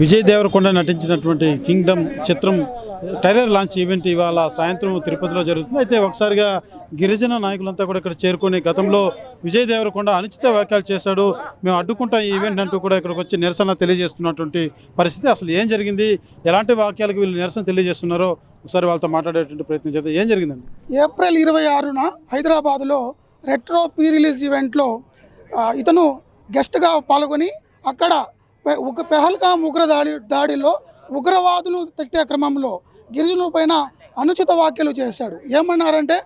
విజయ్ దేవరకొండ నటించినటువంటి కింగ్డమ్ చిత్రం trailer launch event ఇవాళ సాయంత్రం తిరుపతిలో జరుగుతుంది. అయితే ఒకసారిగా గిరిజన నాయకులంతా కూడా ఇక్కడ చేరుకొని గతంలో విజయ్ దేవరకొండ అనుచిత వ్యాఖ్యలు చేశాడు, మేము అడ్డుకుంటాం ఈ ఈవెంట్ అంటూ కూడా ఇక్కడికి వచ్చి నిరసన తెలియజేస్తున్నటువంటి పరిస్థితి. అసలు ఏం జరిగింది, ఎలాంటి వాక్యాలకు వీళ్ళు నిరసన తెలియజేస్తున్నారో ఒకసారి వాళ్ళతో మాట్లాడేటువంటి ప్రయత్నం చేద్దాం. ఏం జరిగిందండి? ఏప్రిల్ 26న హైదరాబాద్లో రెట్రో ప్రీ రిలీజ్ ఈవెంట్లో ఇతను గెస్ట్గా పాల్గొని అక్కడ ఒక పెహల్గాం దాడిలో ఉగ్రవాదులు తిట్టే క్రమంలో గిరిజనుల పైన అనుచిత వ్యాఖ్యలు చేశాడు. ఏమన్నారంటే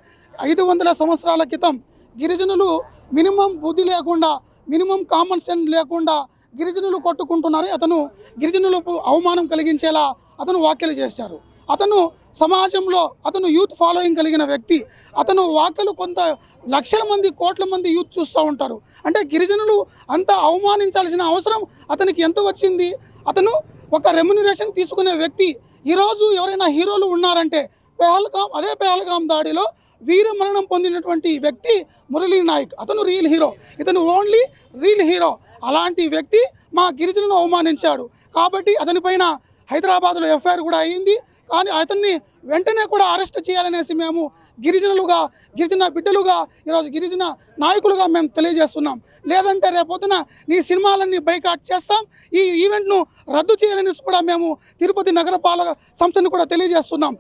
500 సంవత్సరాల క్రితం గిరిజనులు మినిమం బుద్ధి లేకుండా, మినిమం కామన్ సెన్స్ లేకుండా గిరిజనులు కొట్టుకుంటున్నారు. అతను గిరిజనులకు అవమానం కలిగించేలా అతను వ్యాఖ్యలు చేశారు. అతను సమాజంలో అతను యూత్ ఫాలోయింగ్ కలిగిన వ్యక్తి. అతను వ్యాఖ్యలు కొంత లక్షల మంది, కోట్ల మంది యూత్ చూస్తూ ఉంటారు. అంటే గిరిజనులు అంత అవమానించాల్సిన అవసరం అతనికి ఎంత వచ్చింది? అతను ఒక రెమ్యునరేషన్ తీసుకునే వ్యక్తి. ఈరోజు ఎవరైనా హీరోలు ఉన్నారంటే అదే పెహల్గాం దాడిలో వీర మరణం పొందినటువంటి వ్యక్తి మురళీ నాయక్. అతను రియల్ హీరో, ఇతను ఓన్లీ రియల్ హీరో. అలాంటి వ్యక్తి మా గిరిజనులను అవమానించాడు కాబట్టి అతనిపైన హైదరాబాద్లో ఎఫ్ఐఆర్ కూడా అయ్యింది. కానీ అతన్ని వెంటనే కూడా అరెస్ట్ చేయాలనేసి మేము గిరిజన బిడ్డలుగా, ఈరోజు గిరిజన నాయకులుగా మేము తెలియజేస్తున్నాం. లేదంటే రేపొద్దున నీ సినిమాలన్నీ బైకాట్ చేస్తాం, ఈ ఈవెంట్ను రద్దు చేయాలని కూడా మేము తిరుపతి నగరపాలక సంస్థను కూడా తెలియజేస్తున్నాం.